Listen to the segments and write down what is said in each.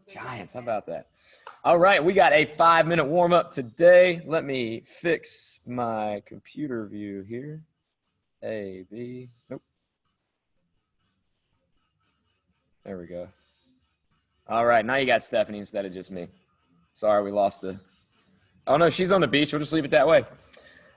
Giants, how about that? All right, we got a 5-minute warm-up today. Let me fix my computer view here. A, B, nope. There we go. All right, now you got Stephanie instead of just me. Sorry, we lost the, oh no, she's on the beach. We'll just leave it that way.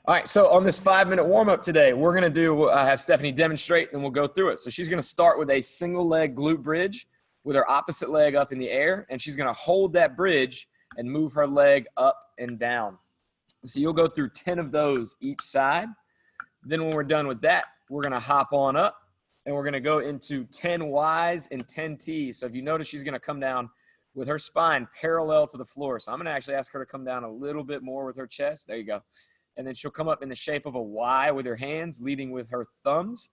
All right, so on this 5-minute warm-up today, we're gonna do, have Stephanie demonstrate, and we'll go through it. So she's gonna start with a single leg glute bridge with her opposite leg up in the air, and she's gonna hold that bridge and move her leg up and down. So you'll go through 10 of those each side. Then when we're done with that, we're gonna hop on up and we're gonna go into 10 Ys and 10 Ts. So if you notice, she's gonna come down with her spine parallel to the floor. So I'm gonna actually ask her to come down a little bit more with her chest. There you go. And then she'll come up in the shape of a Y with her hands, leading with her thumbs.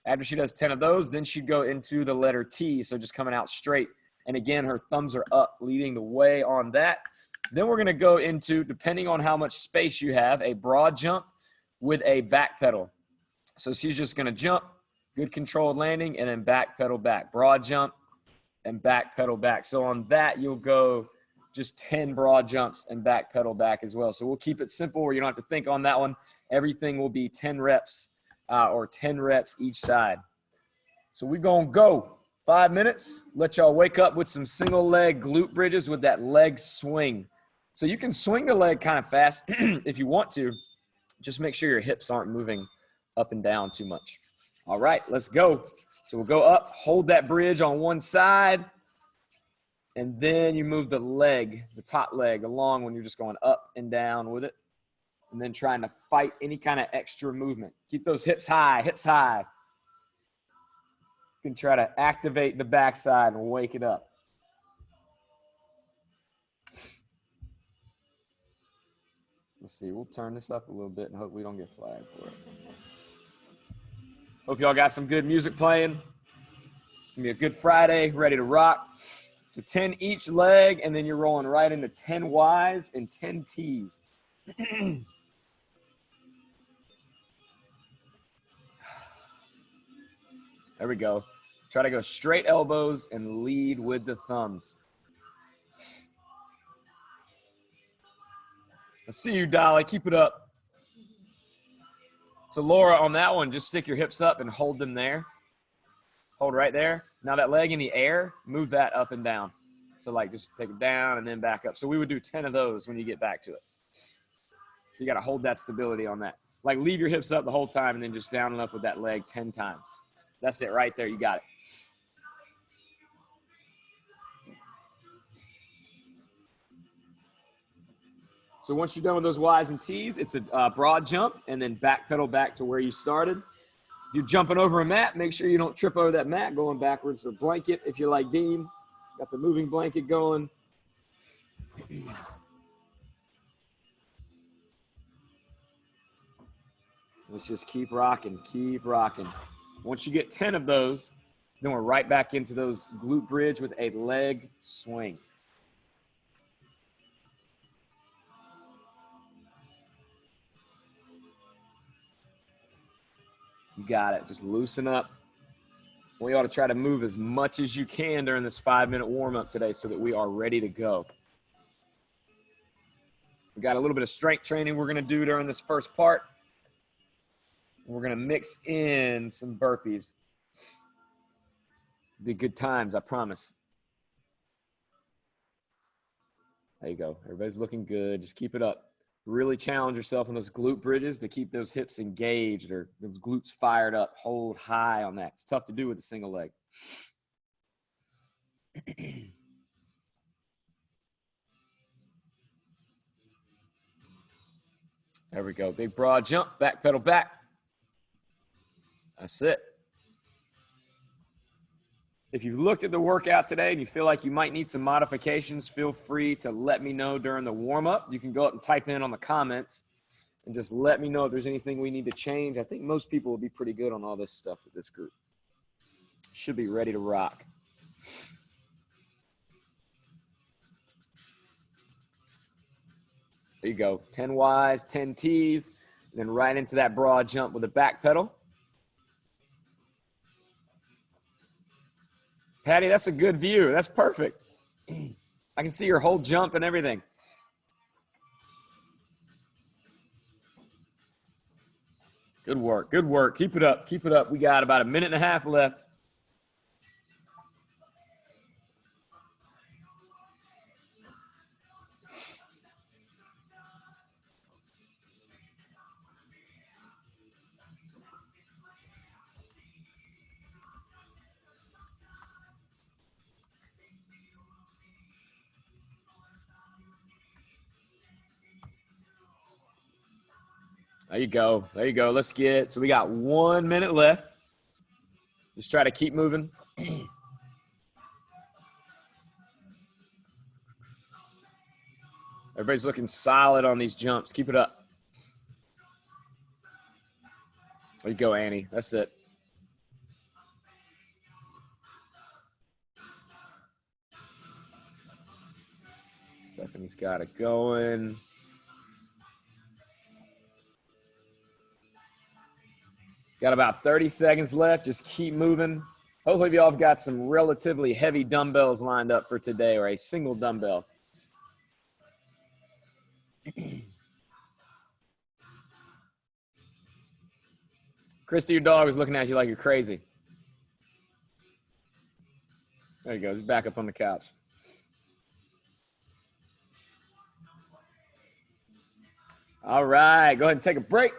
After she does 10 of those, then she'd go into the letter T, so just coming out straight. And again, her thumbs are up, leading the way on that. Then we're gonna go into, depending on how much space you have, a broad jump with a back pedal. So she's just gonna jump, good controlled landing, and then back pedal back. Broad jump and back pedal back. So on that, you'll go just 10 broad jumps and back pedal back as well. So we'll keep it simple where you don't have to think on that one. Everything will be 10 reps. Or 10 reps each side. So we're gonna go 5 minutes. Let y'all wake up with some single leg glute bridges with that leg swing. So you can swing the leg kind of fast if you want to. Just make sure your hips aren't moving up and down too much. All right, let's go. So we'll go up, hold that bridge on one side, and then you move the leg, the top leg, along when you're just going up and down with it. And then trying to fight any kind of extra movement. Keep those hips high, hips high. You can try to activate the backside and wake it up. Let's see, we'll turn this up a little bit and hope we don't get flagged for it. Hope y'all got some good music playing. It's gonna be a good Friday, ready to rock. So 10 each leg, and then you're rolling right into 10 Ys and 10 Ts. There we go. Try to go straight elbows and lead with the thumbs. I see you, Dolly. Keep it up. So Laura, on that one, just stick your hips up and hold them there. Hold right there. Now that leg in the air, move that up and down. So like just take it down and then back up. So we would do 10 of those when you get back to it. So you got to hold that stability on that. Like leave your hips up the whole time and then just down and up with that leg 10 times. That's it right there. You got it. So once you're done with those Ys and Ts, it's a broad jump and then back pedal back to where you started. If you're jumping over a mat, make sure you don't trip over that mat going backwards, or blanket if you're like Dean. Got the moving blanket going. Let's just keep rocking, keep rocking. Once you get 10 of those, then we're right back into those glute bridge with a leg swing. You got it. Just loosen up. We ought to try to move as much as you can during this 5-minute warm-up today so that we are ready to go. We got a little bit of strength training we're going to do during this first part. We're going to mix in some burpees. Be good times, I promise. There you go. Everybody's looking good. Just keep it up. Really challenge yourself on those glute bridges to keep those hips engaged or those glutes fired up. Hold high on that. It's tough to do with a single leg. There we go. Big broad jump. Back pedal back. That's it. If you've looked at the workout today and you feel like you might need some modifications, feel free to let me know during the warm-up. You can go up and type in on the comments and just let me know if there's anything we need to change. I think most people will be pretty good on all this stuff with this group. Should be ready to rock. There you go. 10 Ys, 10 Ts, and then right into that broad jump with a back pedal. Patty, that's a good view. That's perfect. I can see your whole jump and everything. Good work. Good work. Keep it up. Keep it up. We got about a minute and a half left. There you go. There you go. Let's get it. So we got 1 minute left. Just try to keep moving. Everybody's looking solid on these jumps. Keep it up. There you go, Annie. That's it. Stephanie's got it going. Got about 30 seconds left. Just keep moving. Hopefully y'all have got some relatively heavy dumbbells lined up for today, or a single dumbbell. Christy, your dog is looking at you like you're crazy. There you go. He's back up on the couch. All right. Go ahead and take a break.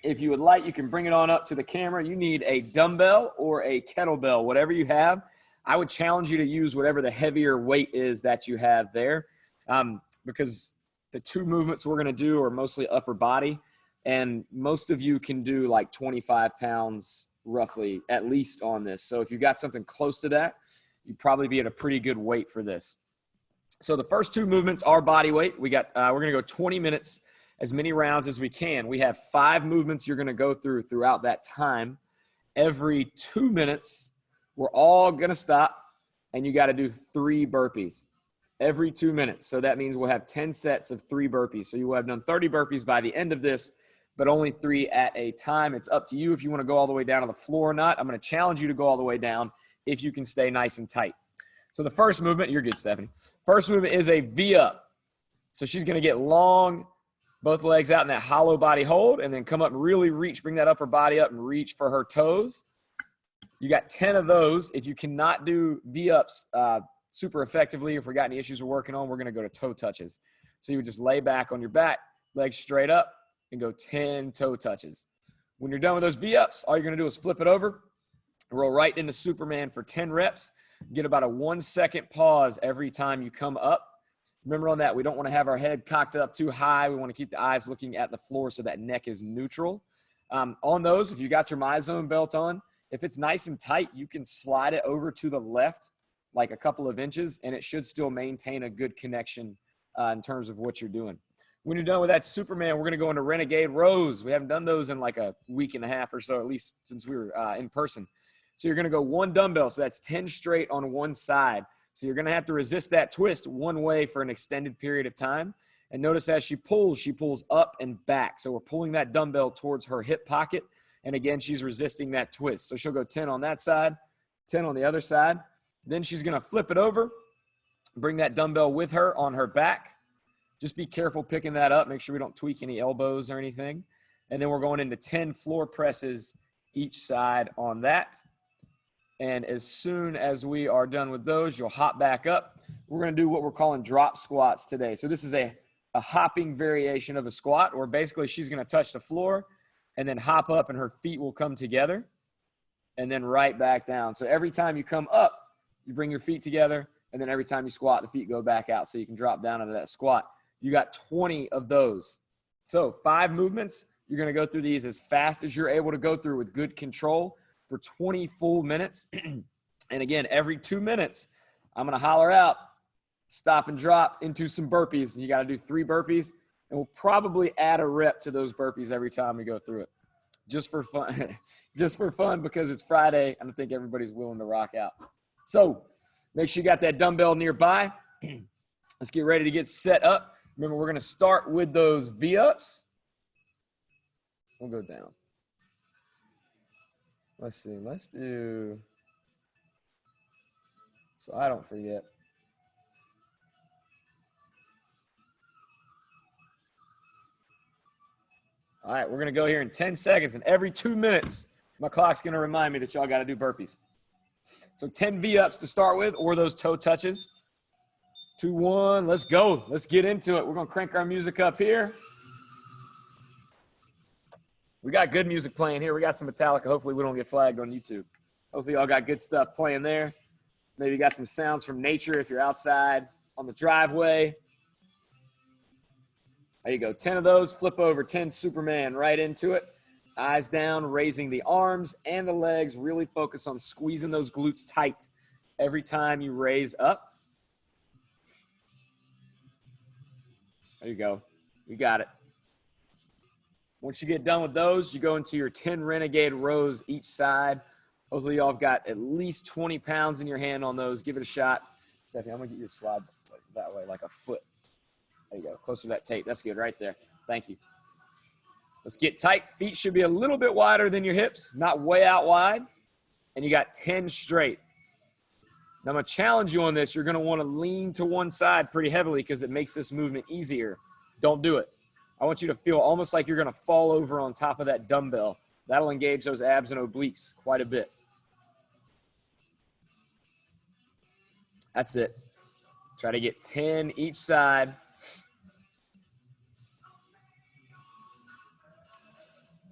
If you would like, you can bring it on up to the camera. You need a dumbbell or a kettlebell, whatever you have. I would challenge you to use whatever the heavier weight is that you have there, because the two movements we're going to do are mostly upper body, and most of you can do like 25 pounds roughly at least on this. So if you got something close to that, you'd probably be at a pretty good weight for this. So the first two movements are body weight. We're going to go 20 minutes, as many rounds as we can. We have 5 movements you're going to go throughout that time. Every 2 minutes, we're all going to stop, and you got to do 3 burpees every 2 minutes. So that means we'll have 10 sets of 3 burpees. So you will have done 30 burpees by the end of this, but only 3 at a time. It's up to you if you want to go all the way down to the floor or not. I'm going to challenge you to go all the way down if you can stay nice and tight. So the first movement, you're good, Stephanie. First movement is a V-up. So she's going to get long, both legs out in that hollow body hold, and then come up and really reach, bring that upper body up and reach for her toes. You got 10 of those. If you cannot do V-ups super effectively, if we got any issues we're working on, we're going to go to toe touches. So you would just lay back on your back, legs straight up, and go 10 toe touches. When you're done with those V-ups, all you're going to do is flip it over, roll right into Superman for 10 reps. Get about a 1 second pause every time you come up. Remember on that, we don't want to have our head cocked up too high. We want to keep the eyes looking at the floor so that neck is neutral. On those, if you got your MyZone belt on, if it's nice and tight, you can slide it over to the left like a couple of inches, and it should still maintain a good connection in terms of what you're doing. When you're done with that Superman, we're going to go into Renegade rows. We haven't done those in like a week and a half or so, at least since we were in person. So you're going to go 1 dumbbell, so that's 10 straight on one side. So you're going to have to resist that twist one way for an extended period of time. And notice as she pulls up and back. So we're pulling that dumbbell towards her hip pocket. And again, she's resisting that twist. So she'll go 10 on that side, 10 on the other side. Then she's going to flip it over, bring that dumbbell with her on her back. Just be careful picking that up. Make sure we don't tweak any elbows or anything. And then we're going into 10 floor presses each side on that. And as soon as we are done with those, you'll hop back up. We're going to do what we're calling drop squats today. So this is a hopping variation of a squat, where basically she's going to touch the floor and then hop up and her feet will come together and then right back down. So every time you come up, you bring your feet together, and then every time you squat, the feet go back out so you can drop down into that squat. You got 20 of those. So 5 movements. You're going to go through these as fast as you're able to go through with good control for 20 full minutes. And again, every 2 minutes, I'm going to holler out, stop and drop into some burpees. And you got to do 3 burpees. And we'll probably add a rep to those burpees every time we go through it. Just for fun. Just for fun, because it's Friday and I think everybody's willing to rock out. So make sure you got that dumbbell nearby. Let's get ready to get set up. Remember, we're going to start with those V-ups. We'll go down. Let's see. Let's do, so I don't forget. All right, we're going to go here in 10 seconds, and every 2 minutes, my clock's going to remind me that y'all got to do burpees. So 10 V-ups to start with, or those toe touches. 2, 1, let's go. Let's get into it. We're going to crank our music up here. We got good music playing here. We got some Metallica. Hopefully we don't get flagged on YouTube. Hopefully y'all got good stuff playing there. Maybe you got some sounds from nature if you're outside on the driveway. There you go. 10 of those. Flip over. 10 Superman right into it. Eyes down, raising the arms and the legs. Really focus on squeezing those glutes tight every time you raise up. There you go. You got it. Once you get done with those, you go into your 10 renegade rows each side. Hopefully y'all have got at least 20 pounds in your hand on those. Give it a shot. Stephanie, I'm going to get you to slide that way like a foot. There you go. Closer to that tape. That's good right there. Thank you. Let's get tight. Feet should be a little bit wider than your hips, not way out wide. And you got 10 straight. Now, I'm going to challenge you on this. You're going to want to lean to one side pretty heavily because it makes this movement easier. Don't do it. I want you to feel almost like you're going to fall over on top of that dumbbell. That'll engage those abs and obliques quite a bit. That's it. Try to get 10 each side.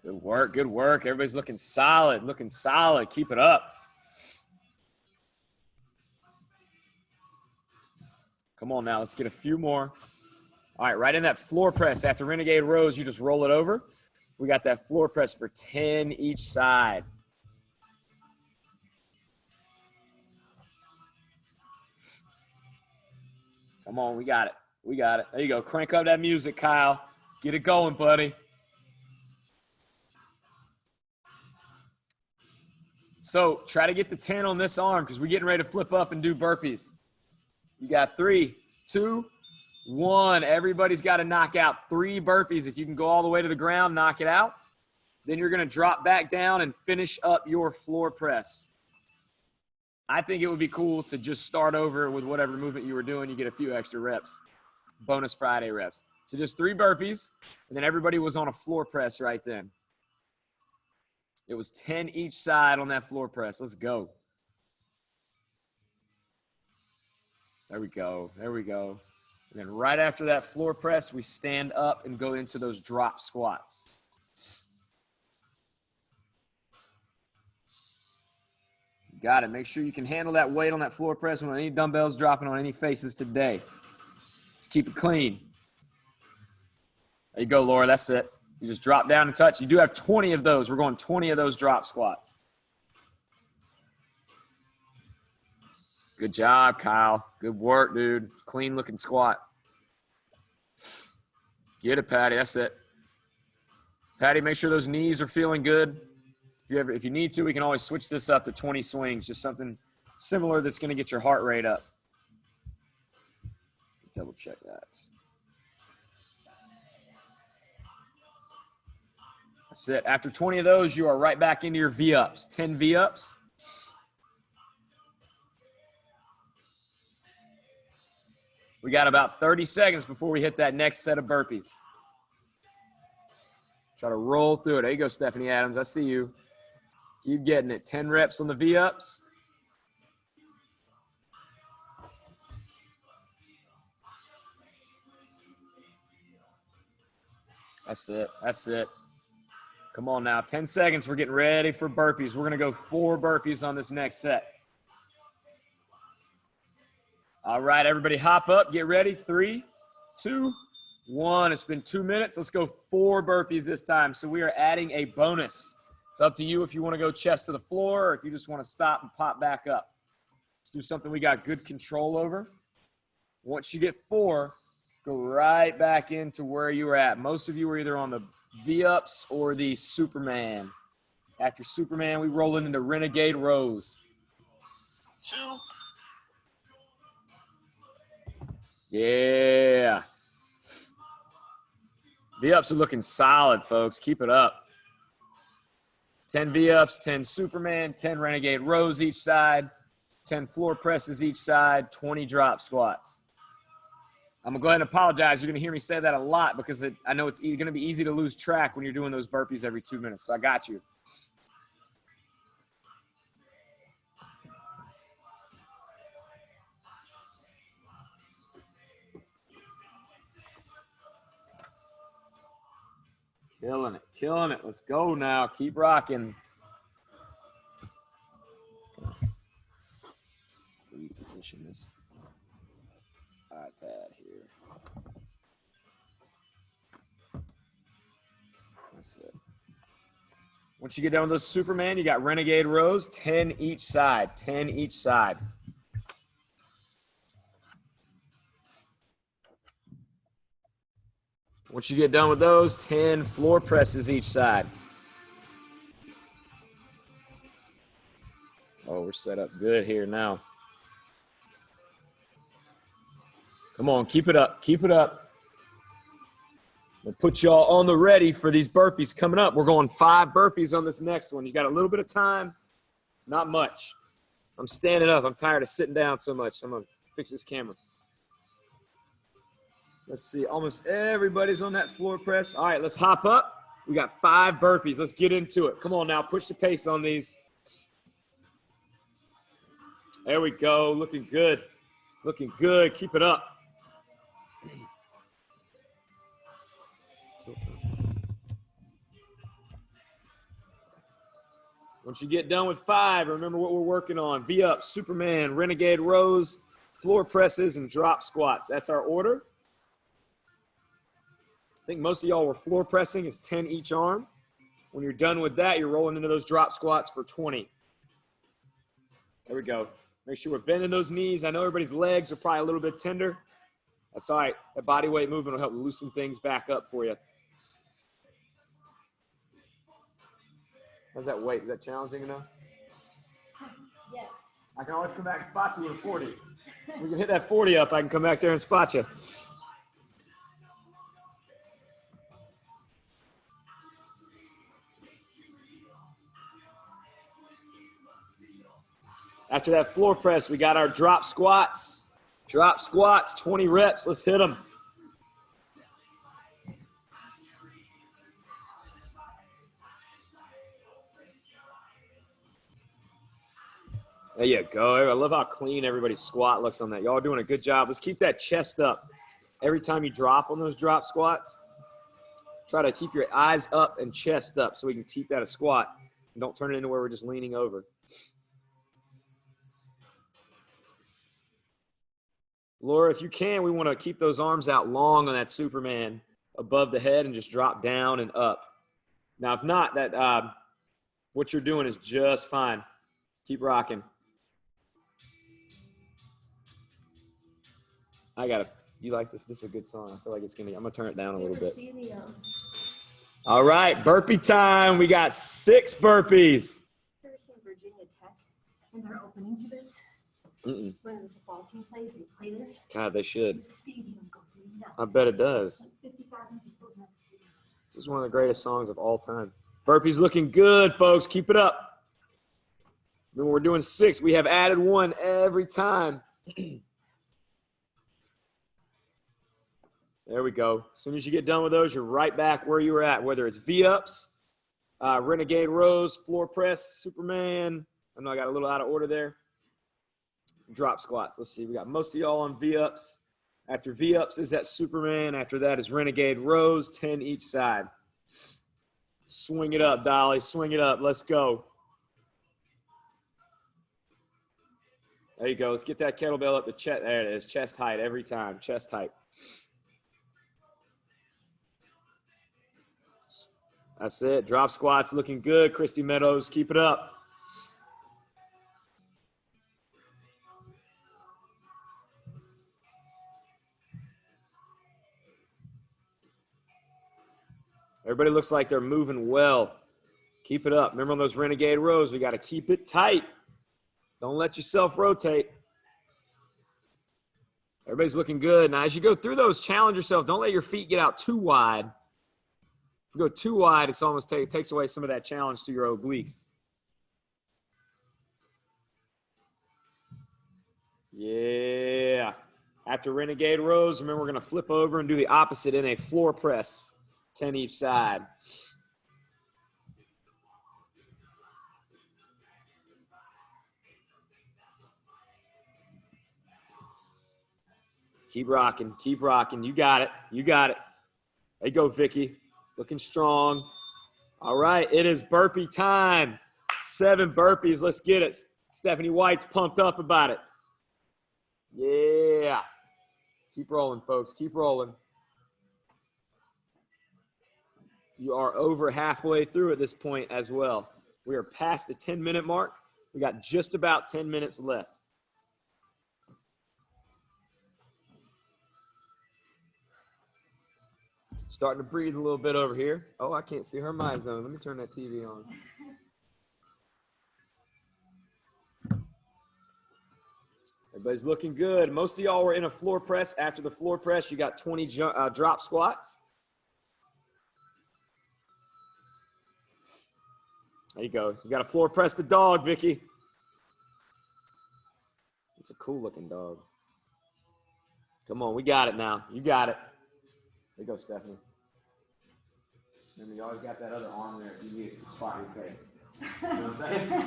Good work, good work. Everybody's looking solid, looking solid. Keep it up. Come on now, let's get a few more. All right, right in that floor press. After renegade rows, you just roll it over. We got that floor press for 10 each side. Come on, we got it. We got it. There you go. Crank up that music, Kyle. Get it going, buddy. So try to get the 10 on this arm because we're getting ready to flip up and do burpees. You got 3, 2, 1. Everybody's got to knock out 3 burpees. If you can go all the way to the ground, knock it out. Then you're going to drop back down and finish up your floor press. I think it would be cool to just start over with whatever movement you were doing. You get a few extra reps, bonus Friday reps. So just 3 burpees, and then everybody was on a floor press right then. It was 10 each side on that floor press. Let's go. There we go. There we go. And then right after that floor press, we stand up and go into those drop squats. You got it. Make sure you can handle that weight on that floor press when any dumbbells dropping on any faces today. Let's keep it clean. There you go, Laura. That's it. You just drop down and touch. You do have 20 of those. We're going 20 of those drop squats. Good job, Kyle. Good work, dude. Clean looking squat. Get it, Patty. That's it. Patty, make sure those knees are feeling good. If you need to, we can always switch this up to 20 swings, just something similar that's going to get your heart rate up. Double check that. That's it. After 20 of those, you are right back into your V-ups. 10 V-ups. We got about 30 seconds before we hit that next set of burpees. Try to roll through it. There you go, Stephanie Adams. I see you. Keep getting it. 10 reps on the V-ups. That's it. That's it. Come on now. 10 seconds. We're getting ready for burpees. We're going to go 4 burpees on this next set. All right, everybody hop up. Get ready. 3, 2, 1. It's been 2 minutes. Let's go 4 burpees this time. So we are adding a bonus. It's up to you if you want to go chest to the floor or if you just want to stop and pop back up. Let's do something we got good control over. Once you get 4, go right back into where you were at. Most of you were either on the V-ups or the Superman. After Superman, we roll into renegade rows. 2. Yeah. V-ups are looking solid, folks. Keep it up. 10 V-ups, 10 Superman, 10 renegade rows each side, 10 floor presses each side, 20 drop squats. I'm going to go ahead and apologize. You're going to hear me say that a lot because I know it's going to be easy to lose track when you're doing those burpees every 2 minutes. So I got you. Killing it, killing it. Let's go now. Keep rocking. Reposition this iPad here. That's it. Once you get done with those Superman, you got Renegade rows, 10 each side, 10 each side. Once you get done with those, 10 floor presses each side. Oh, we're set up good here now. Come on, keep it up, keep it up. We'll put y'all on the ready for these burpees coming up. We're going 5 burpees on this next one. You got a little bit of time, not much. I'm standing up. I'm tired of sitting down so much. I'm going to fix this camera. Let's see. Almost everybody's on that floor press. All right, let's hop up. We got 5 burpees. Let's get into it. Come on now. Push the pace on these. There we go. Looking good. Looking good. Keep it up. Once you get done with 5, remember what we're working on. V-up, Superman, Renegade rows, floor presses, and drop squats. That's our order. I think most of y'all were floor pressing is 10 each arm. When you're done with that, you're rolling into those drop squats for 20. There we go. Make sure we're bending those knees. I know everybody's legs are probably a little bit tender. That's all right. That body weight movement will help loosen things back up for you. How's that weight? Is that challenging enough? Yes. I can always come back and spot you with a 40. We can hit that 40 up. I can come back there and spot you. After that floor press, we got our drop squats. Drop squats, 20 reps. Let's hit them. There you go. I love how clean everybody's squat looks on that. Y'all are doing a good job. Let's keep that chest up. Every time you drop on those drop squats, try to keep your eyes up and chest up so we can keep that a squat. And don't turn it into where we're just leaning over. Laura, if you can, we want to keep those arms out long on that Superman above the head and just drop down and up. Now, if not, that what you're doing is just fine. Keep rocking. You like this? This is a good song. I feel like I'm going to turn it down a little bit. All right, burpee time. We got 6 burpees. Ever seen Virginia Tech when they're opening for this? Mm-mm. When the football team plays, they play this. God, they should. The stadium goes nuts. I bet it does. Like 50,000 people in that stadium. This is one of the greatest songs of all time. Burpees looking good, folks. Keep it up. Remember, we're doing 6. We have added 1 every time. There we go. As soon as you get done with those, you're right back where you were at, whether it's V-ups, Renegade rows, floor press, Superman. I know I got a little out of order there. Drop squats. Let's see. We got most of y'all on V-ups. After V-ups is that Superman. After that is Renegade rows, 10 each side. Swing it up, Dolly. Swing it up. Let's go. There you go. Let's get that kettlebell up to chest. There it is. Chest height every time. Chest height. That's it. Drop squats looking good. Christy Meadows, keep it up. Everybody looks like they're moving well. Keep it up. Remember on those Renegade rows, we got to keep it tight. Don't let yourself rotate. Everybody's looking good. Now, as you go through those, challenge yourself. Don't let your feet get out too wide. If you go too wide, it's almost it takes away some of that challenge to your obliques. Yeah. After renegade rows, remember we're going to flip over and do the opposite in a floor press, 10 each side. Keep rocking, keep rocking. You got it, you got it. There you go, Vicky. Looking strong. All right, it is burpee time. 7 burpees, let's get it. Stephanie White's pumped up about it. Yeah. Keep rolling, folks, keep rolling. You are over halfway through at this point as well. We are past the 10-minute mark. We got just about 10 minutes left. Starting to breathe a little bit over here. Oh, I can't see her my zone. Let me turn that TV on. Everybody's looking good. Most of y'all were in a floor press. After the floor press, you got 20 drop squats. There you go. You got to floor press the dog, Vicky. It's a cool looking dog. Come on, we got it now. You got it. There you go, Stephanie. Remember, you always got that other arm there if you need to spot your face. You know what I'm saying?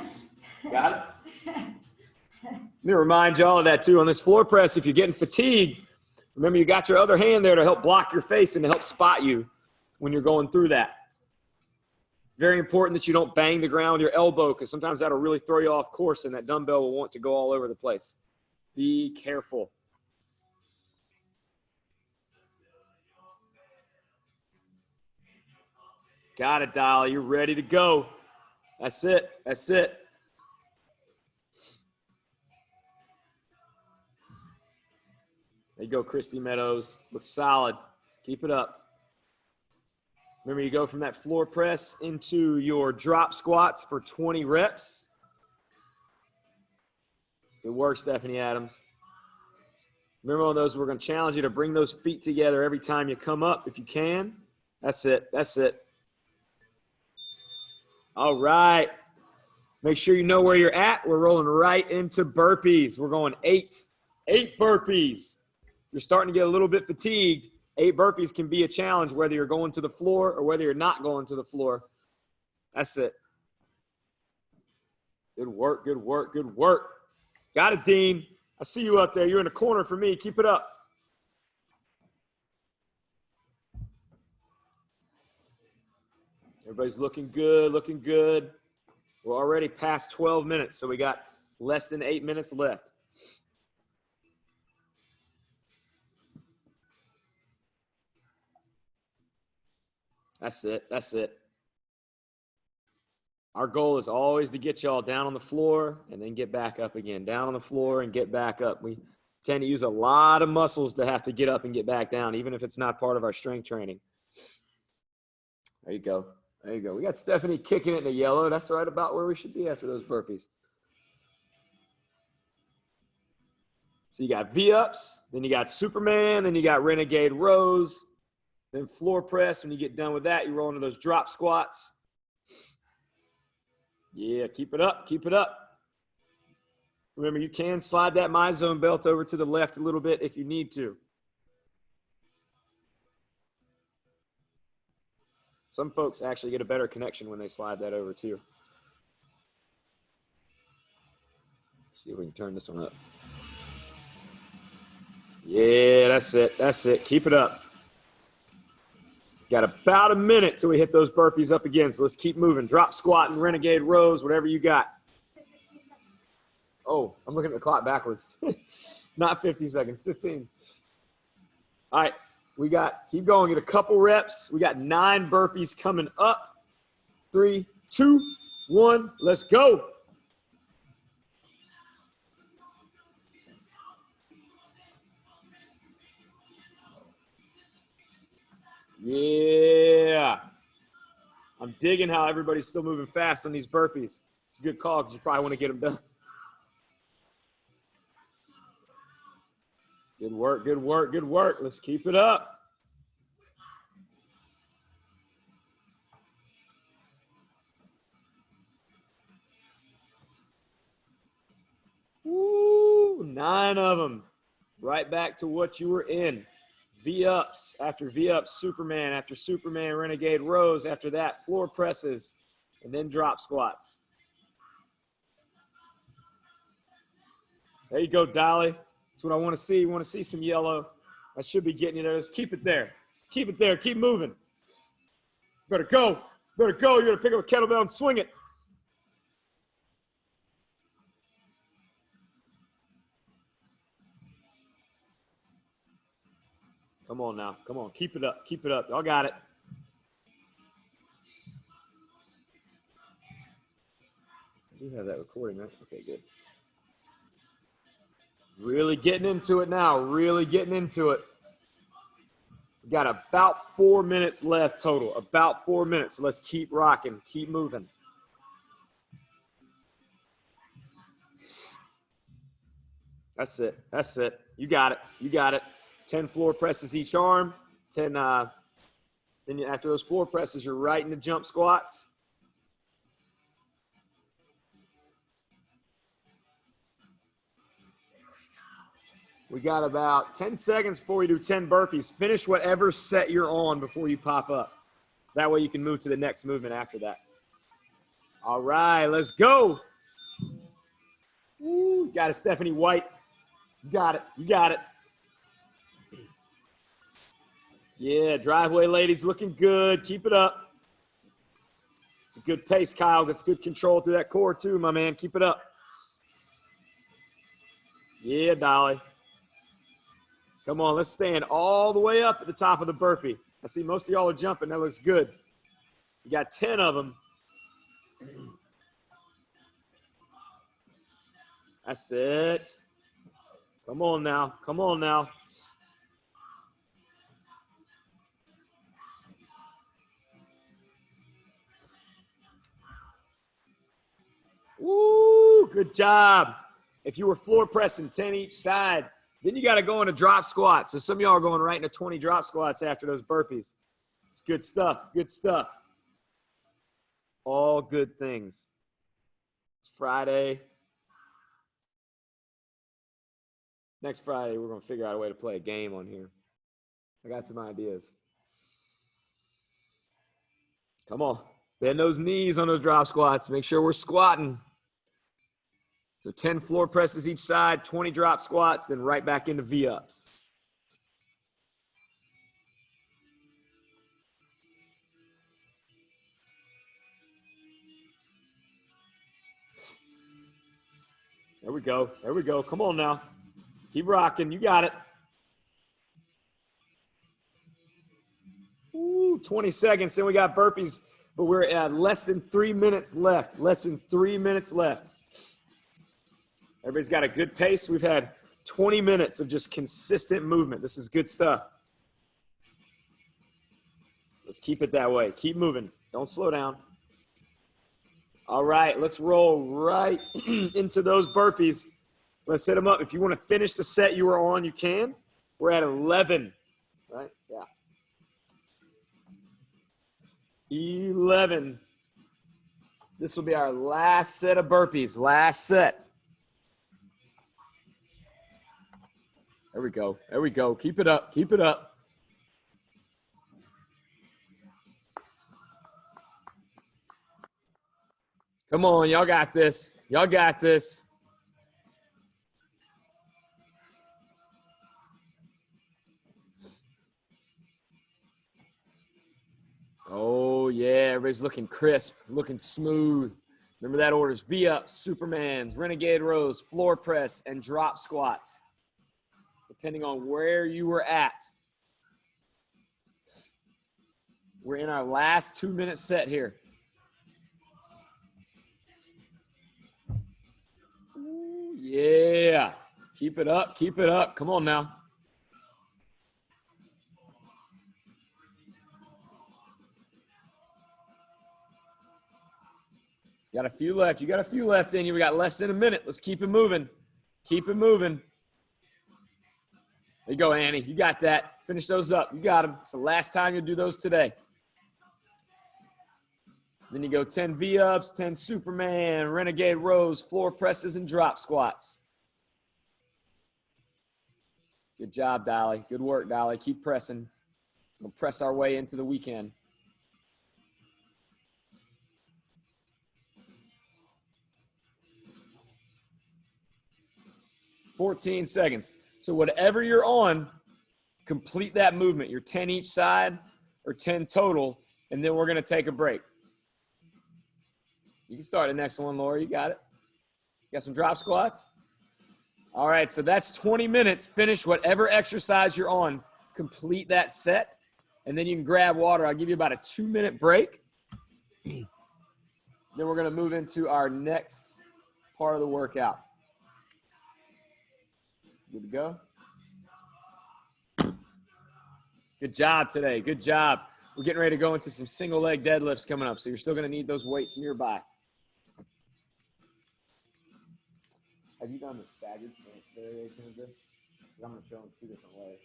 Got it? Let me remind y'all of that too. On this floor press, if you're getting fatigued, remember you got your other hand there to help block your face and to help spot you when you're going through that. Very important that you don't bang the ground with your elbow, because sometimes that'll really throw you off course and that dumbbell will want to go all over the place. Be careful. Got it, Dial. You're ready to go. That's it. That's it. There you go, Christy Meadows. Looks solid. Keep it up. Remember, you go from that floor press into your drop squats for 20 reps. Good work, Stephanie Adams. Remember on those, we're going to challenge you to bring those feet together every time you come up if you can. That's it. That's it. All right. Make sure you know where you're at. We're rolling right into burpees. We're going 8 burpees. You're starting to get a little bit fatigued. 8 burpees can be a challenge, whether you're going to the floor or whether you're not going to the floor. That's it. Good work, good work, good work. Got it, Dean. I see you up there. You're in the corner for me. Keep it up. Everybody's looking good, looking good. We're already past 12 minutes, so we got less than 8 minutes left. That's it. That's it. Our goal is always to get y'all down on the floor and then get back up again. Down on the floor and get back up. We tend to use a lot of muscles to have to get up and get back down, even if it's not part of our strength training. There you go. There you go. We got Stephanie kicking it in the yellow. That's right about where we should be after those burpees. So you got V-ups, then you got Superman, then you got renegade rows, then floor press. When you get done with that, you roll into those drop squats. Yeah, keep it up, keep it up. Remember, you can slide that My Zone belt over to the left a little bit if you need to. Some folks actually get a better connection when they slide that over too. See if we can turn this one up. Yeah, that's it. That's it. Keep it up. Got about a minute till we hit those burpees up again. So let's keep moving. Drop squat and renegade rows, whatever you got. Oh, I'm looking at the clock backwards. Not 50 seconds, 15. All right, we got, keep going, get a couple reps. We got 9 burpees coming up. 3, 2, 1, let's go. Yeah. I'm digging how everybody's still moving fast on these burpees. It's a good call because you probably want to get them done. Good work, good work, good work. Let's keep it up. Woo, 9 of them. Right back to what you were in. V-ups after V-ups, Superman after Superman, Renegade rows. After that, floor presses, and then drop squats. There you go, Dolly. That's what I want to see. You want to see some yellow. I should be getting you there. Just keep it there. Keep it there. Keep moving. Better go. Better go. You're going to pick up a kettlebell and swing it. Come on now. Come on. Keep it up. Keep it up. Y'all got it. You have that recording, right? Okay, good. Really getting into it now. Really getting into it. We got about 4 minutes left total. About 4 minutes. So let's keep rocking. Keep moving. That's it. That's it. You got it. You got it. 10 floor presses each arm. 10. Then after those floor presses, you're right into jump squats. We got about 10 seconds before we do 10 burpees. Finish whatever set you're on before you pop up. That way you can move to the next movement after that. All right, let's go. Woo, got it, Stephanie White. You got it. You got it. Yeah, driveway ladies looking good. Keep it up. It's a good pace, Kyle. That's good control through that core too, my man. Keep it up. Yeah, Dolly. Come on, let's stand all the way up at the top of the burpee. I see most of y'all are jumping. That looks good. You got 10 of them. That's it. Come on now. Come on now. Woo, good job. If you were floor pressing 10 each side, then you got to go into drop squats. So some of y'all are going right into 20 drop squats after those burpees. It's good stuff. Good stuff. All good things. It's Friday. Next Friday, we're going to figure out a way to play a game on here. I got some ideas. Come on. Bend those knees on those drop squats. Make sure we're squatting. So 10 floor presses each side, 20 drop squats, then right back into V-ups. There we go. There we go. Come on now. Keep rocking. You got it. Ooh, 20 seconds. Then we got burpees, but we're at less than 3 minutes left. Less than 3 minutes left. Everybody's got a good pace. We've had 20 minutes of just consistent movement. This is good stuff. Let's keep it that way. Keep moving. Don't slow down. All right, let's roll right into those burpees. Let's hit them up. If you want to finish the set you were on, you can. We're at 11, right? Yeah. 11. This will be our last set of burpees. Last set. There we go. There we go. Keep it up. Keep it up. Come on. Y'all got this. Y'all got this. Oh, yeah. Everybody's looking crisp, looking smooth. Remember that order's V-ups, Supermans, Renegade rows, floor press, and drop squats, depending on where you were at. We're in our last 2-minute set here. Ooh, yeah. Keep it up. Keep it up. Come on now. Got a few left. You got a few left in you. We got less than a minute. Let's keep it moving. Keep it moving. There you go, Annie. You got that. Finish those up. You got them. It's the last time you'll do those today. Then you go 10 V-ups, 10 Superman, Renegade rows, floor presses, and drop squats. Good job, Dolly. Good work, Dolly. Keep pressing. We'll press our way into the weekend. "14 seconds. So whatever you're on, complete that movement. You're 10 each side or 10 total, and then we're going to take a break. You can start the next one, Laura. You got it. You got some drop squats? All right, so that's 20 minutes. Finish whatever exercise you're on. Complete that set, and then you can grab water. I'll give you about a 2-minute break. Then we're going to move into our next part of the workout. Good to go? Good job today. Good job. We're getting ready to go into some single leg deadlifts coming up, so you're still going to need those weights nearby. Have you done the staggered stance variation of this? I'm going to show them 2 different ways.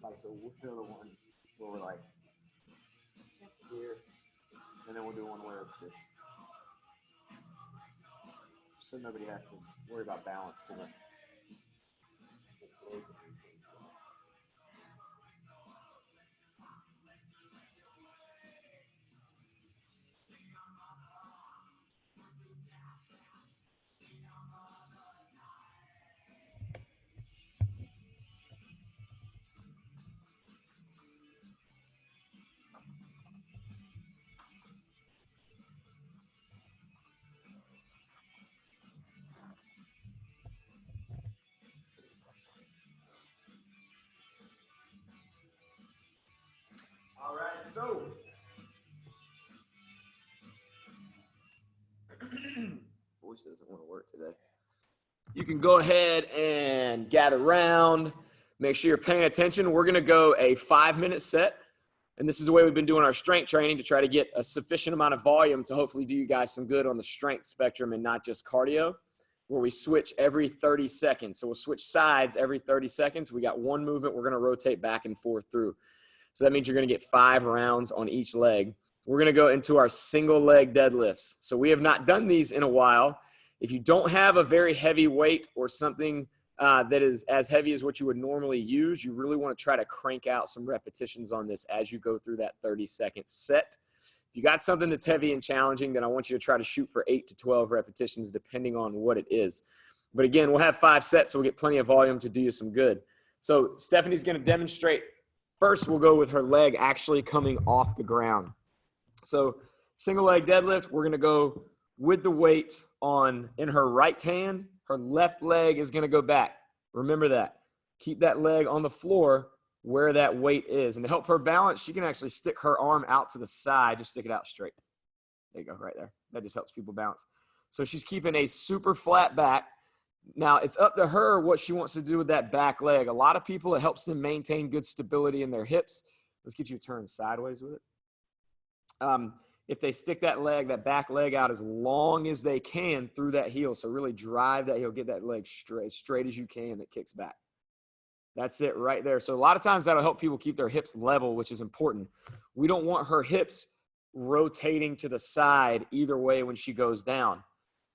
Like, so we'll show the one where we're like here, and then we'll do one where it's just so nobody has to worry about balance too much. All right, so voice doesn't want to work today. You can go ahead and gather round. Make sure you're paying attention. We're going to go a 5-minute set. And this is the way we've been doing our strength training to try to get a sufficient amount of volume to hopefully do you guys some good on the strength spectrum and not just cardio, where we switch every 30 seconds. So we'll switch sides every 30 seconds. We got one movement we're going to rotate back and forth through. So that means you're going to get 5 rounds on each leg. We're going to go into our single leg deadlifts. So we have not done these in a while. If you don't have a very heavy weight or something that is as heavy as what you would normally use, you really want to try to crank out some repetitions on this as you go through that 30-second set. If you got something that's heavy and challenging, then I want you to try to shoot for 8 to 12 repetitions depending on what it is. But again, we'll have 5 sets, so we'll get plenty of volume to do you some good. So Stephanie's going to demonstrate. First, we'll go with her leg actually coming off the ground. So single leg deadlift, we're going to go with the weight in her right hand. Her left leg is going to go back. Remember that. Keep that leg on the floor where that weight is. And to help her balance, she can actually stick her arm out to the side. Just stick it out straight. There you go, right there. That just helps people balance. So she's keeping a super flat back. Now, it's up to her what she wants to do with that back leg. A lot of people, it helps them maintain good stability in their hips. Let's get you turned sideways with it. If they stick that back leg out as long as they can through that heel, so really drive that heel, get that leg straight as you can that kicks back. That's it right there. So a lot of times that'll help people keep their hips level, which is important. We don't want her hips rotating to the side either way when she goes down.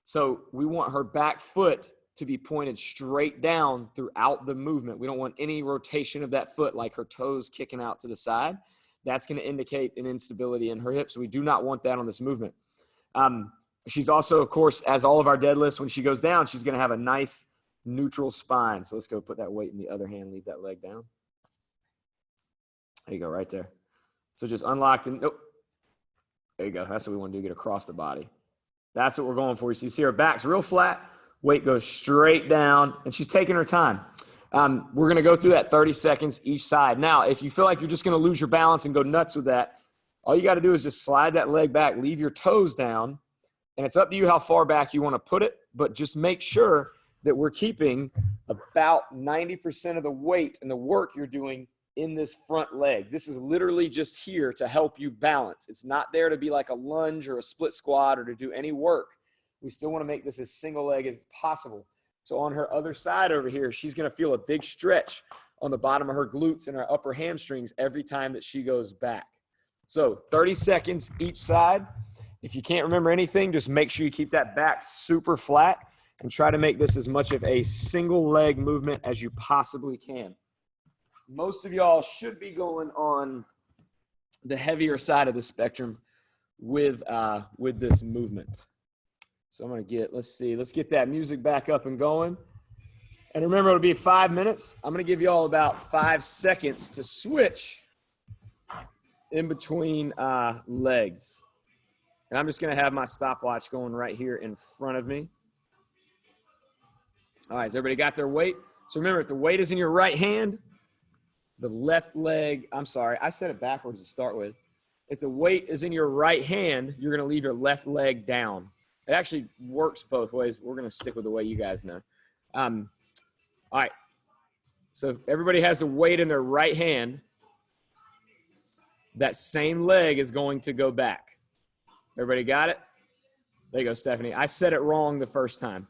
So we want her back foot to be pointed straight down throughout the movement. We don't want any rotation of that foot like her toes kicking out to the side. That's going to indicate an instability in her hips. We do not want that on this movement. She's also, of course, as all of our deadlifts, when she goes down, she's going to have a nice neutral spine. So let's go put that weight in the other hand, leave that leg down. There you go, right there. So just unlocked and, oh, there you go. That's what we want to do, get across the body. That's what we're going for. So you see her back's real flat, weight goes straight down, and she's taking her time. We're going to go through that 30 seconds each side. Now, if you feel like you're just going to lose your balance and go nuts with that, all you got to do is just slide that leg back, leave your toes down, and it's up to you how far back you want to put it, but just make sure that we're keeping about 90% of the weight and the work you're doing in this front leg. This is literally just here to help you balance. It's not there to be like a lunge or a split squat or to do any work. We still want to make this as single leg as possible. So on her other side over here, she's going to feel a big stretch on the bottom of her glutes and her upper hamstrings every time that she goes back. So 30 seconds each side. If you can't remember anything, just make sure you keep that back super flat and try to make this as much of a single leg movement as you possibly can. most of y'all should be going on the heavier side of the spectrum with this movement. So I'm gonna let's get that music back up and going. And remember, it'll be 5 minutes. I'm gonna give y'all about 5 seconds to switch in between legs. And I'm just gonna have my stopwatch going right here in front of me. All right, has everybody got their weight? So remember, if the weight is in your right hand, the left leg, I'm sorry, I said it backwards to start with. If the weight is in your right hand, you're going to leave your left leg down. It actually works both ways. We're going to stick with the way you guys know. All right. So if everybody has the weight in their right hand, that same leg is going to go back. Everybody got it? There you go, Stephanie. I said it wrong the first time.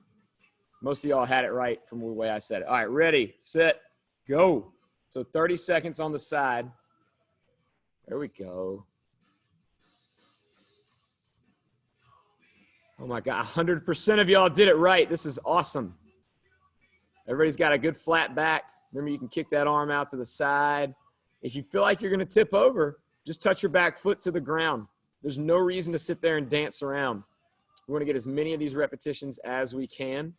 Most of y'all had it right from the way I said it. All right, ready, set, go. So 30 seconds on the side. There we go. Oh my God, 100% of y'all did it right. This is awesome. Everybody's got a good flat back. Remember, you can kick that arm out to the side. If you feel like you're going to tip over, just touch your back foot to the ground. There's no reason to sit there and dance around. We want to get as many of these repetitions as we can.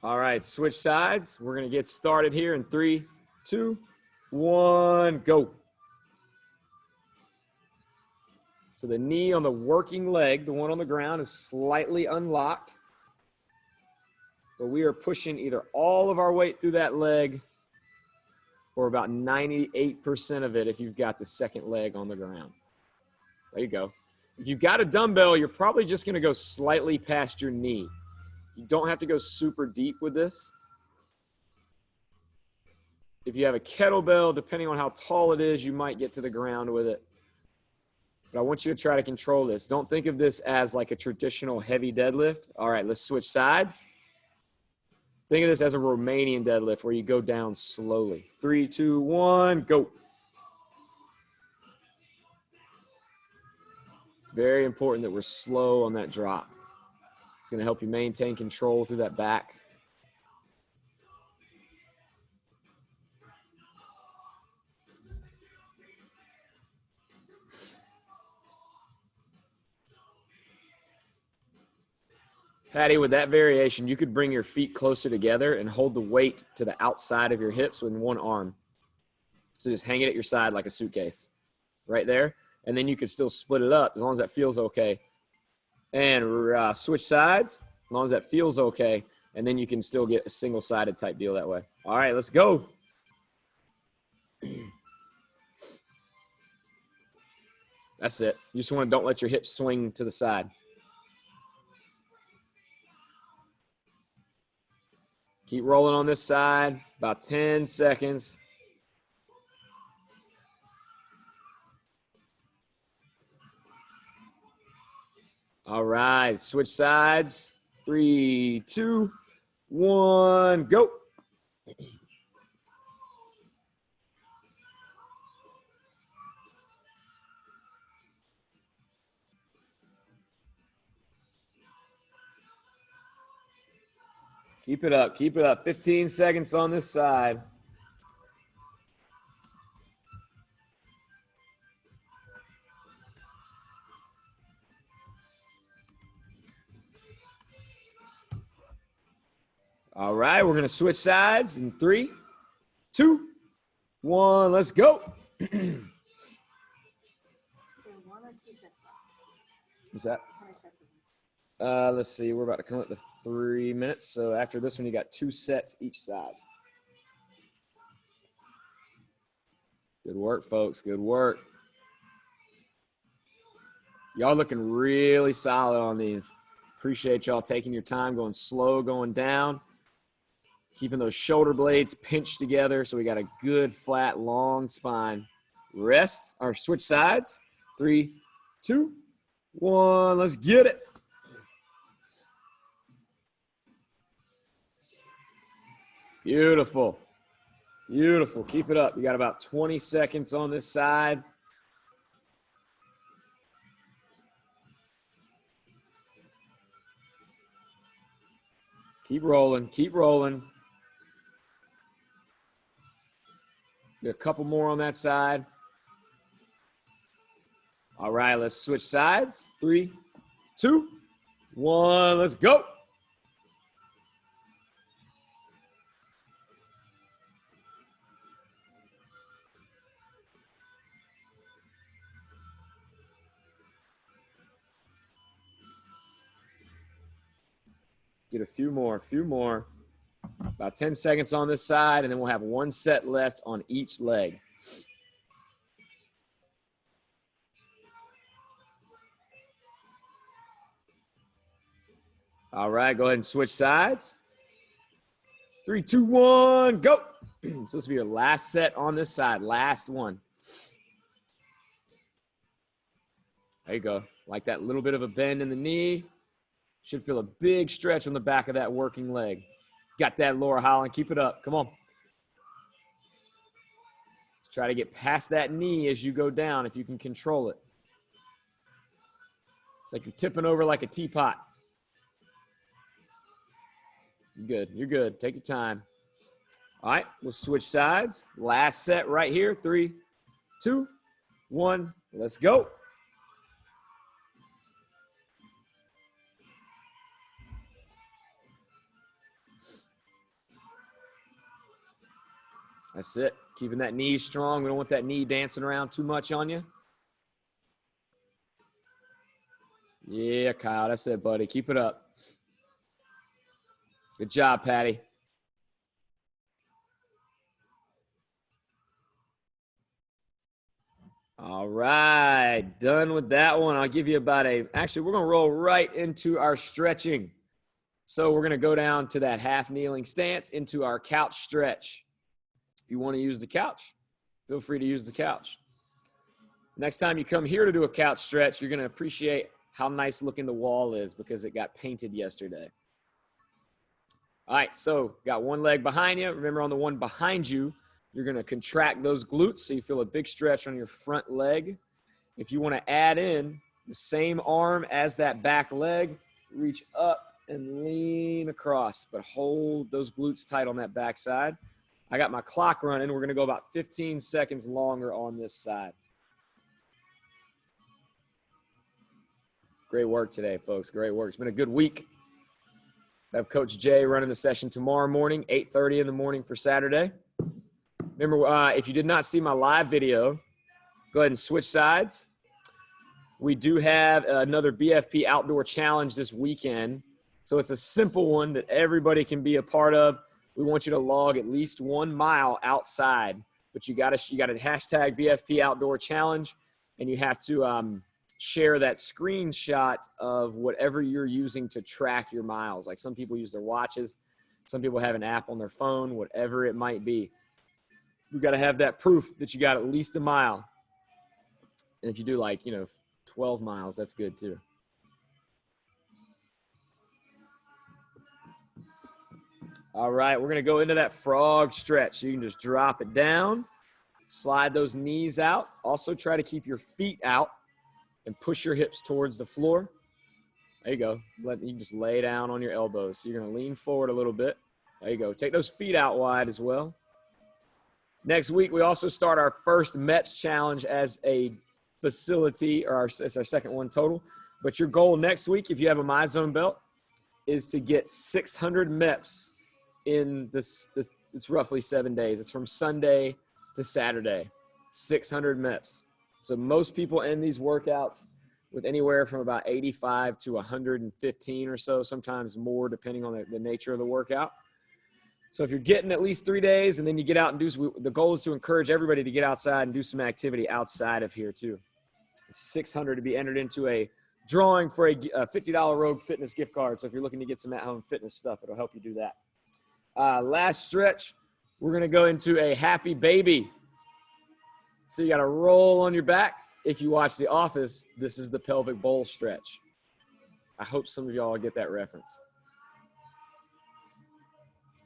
All right, switch sides. We're going to get started here in 3, 2, 1, go. So the knee on the working leg, the one on the ground, is slightly unlocked. But we are pushing either all of our weight through that leg or about 98% of it if you've got the second leg on the ground. There you go. If you've got a dumbbell, you're probably just going to go slightly past your knee. You don't have to go super deep with this. If you have a kettlebell, depending on how tall it is, you might get to the ground with it. But I want you to try to control this. Don't think of this as like a traditional heavy deadlift. All right, let's switch sides. Think of this as a Romanian deadlift where you go down slowly. 3, 2, 1, go. Very important that we're slow on that drop. It's going to help you maintain control through that back. Patty, with that variation, you could bring your feet closer together and hold the weight to the outside of your hips with one arm. So just hang it at your side like a suitcase right there. And then you could still split it up as long as that feels okay. And switch sides as long as that feels okay. And then you can still get a single-sided type deal that way. All right, let's go. That's it. You just want to don't let your hips swing to the side. Keep rolling on this side, about 10 seconds. All right, switch sides. 3, 2, 1, go. Keep it up, keep it up. 15 seconds on this side. All right, we're going to switch sides in 3, 2, 1, let's go. There are 1 or 2 sets left. What's that? How many sets of them? Let's see, we're about to come up to 3 minutes. So after this one, you got 2 sets each side. Good work, folks. Good work. Y'all looking really solid on these. Appreciate y'all taking your time, going slow, going down. Keeping those shoulder blades pinched together so we got a good, flat, long spine. Rest, or switch sides. 3, 2, 1, let's get it. Beautiful. Beautiful. Keep it up. You got about 20 seconds on this side. Keep rolling. Keep rolling. Get a couple more on that side. All right, let's switch sides. 3, 2, 1, let's go. Get a few more. About 10 seconds on this side, and then we'll have one set left on each leg. All right, go ahead and switch sides. 3, 2, 1, go. So this will be your last set on this side, last one. There you go. Like that little bit of a bend in the knee. Should feel a big stretch on the back of that working leg. Got that, Laura Holland. Keep it up. Come on. Try to get past that knee as you go down if you can control it. It's like you're tipping over like a teapot. You're good. You're good. Take your time. All right, we'll switch sides. Last set right here. 3, 2, 1. Let's go. That's it. Keeping that knee strong. We don't want that knee dancing around too much on you. Yeah, Kyle. That's it, buddy. Keep it up. Good job, Patty. All right. Done with that one. I'll give you about actually, we're going to roll right into our stretching. So we're going to go down to that half kneeling stance into our couch stretch. If you want to use the couch, feel free to use the couch. Next time you come here to do a couch stretch, you're going to appreciate how nice looking the wall is because it got painted yesterday. All right, so got one leg behind you. Remember, on the one behind you, you're going to contract those glutes so you feel a big stretch on your front leg. If you want to add in the same arm as that back leg, reach up and lean across, but hold those glutes tight on that back side. I got my clock running. We're going to go about 15 seconds longer on this side. Great work today, folks. Great work. It's been a good week. I have Coach Jay running the session tomorrow morning, 8:30 in the morning for Saturday. Remember, if you did not see my live video, go ahead and switch sides. We do have another BFP outdoor challenge this weekend. So it's a simple one that everybody can be a part of. We want you to log at least 1 mile outside, but you got to hashtag BFP outdoor challenge, and you have to share that screenshot of whatever you're using to track your miles. Like some people use their watches, some people have an app on their phone, whatever it might be. You've got to have that proof that you got at least a mile. And if you do 12 miles, that's good too. All right, we're going to go into that frog stretch. You can just drop it down, slide those knees out. Also try to keep your feet out and push your hips towards the floor. There you go. You can just lay down on your elbows. So you're going to lean forward a little bit. There you go. Take those feet out wide as well. Next week, we also start our first MEPS challenge as a facility, or it's our second one total. But your goal next week, if you have a MyZone belt, is to get 600 MEPS in this. It's roughly 7 days. It's from Sunday to Saturday, 600 MEPS. So most people end these workouts with anywhere from about 85 to 115 or so, sometimes more depending on the nature of the workout. So if you're getting at least 3 days and then you get out and the goal is to encourage everybody to get outside and do some activity outside of here too. It's 600 to be entered into a drawing for a $50 Rogue Fitness gift card. So if you're looking to get some at-home fitness stuff, it'll help you do that. Last stretch, we're going to go into a happy baby. So you got to roll on your back. If you watch The Office, this is the pelvic bowl stretch. I hope some of y'all get that reference.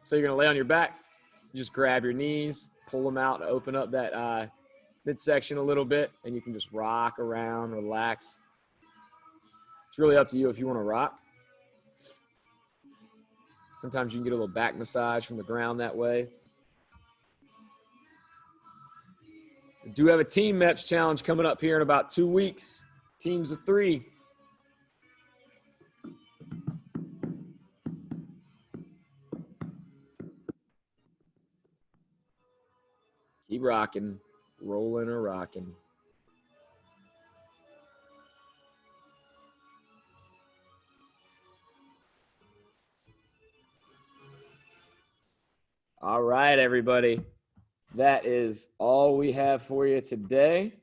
So you're going to lay on your back. Just grab your knees, pull them out, and open up that midsection a little bit, and you can just rock around, relax. It's really up to you if you want to rock. Sometimes you can get a little back massage from the ground that way. We do have a team match challenge coming up here in about 2 weeks. Teams of 3. Keep rocking, rolling or rocking. All right, everybody. That is all we have for you today.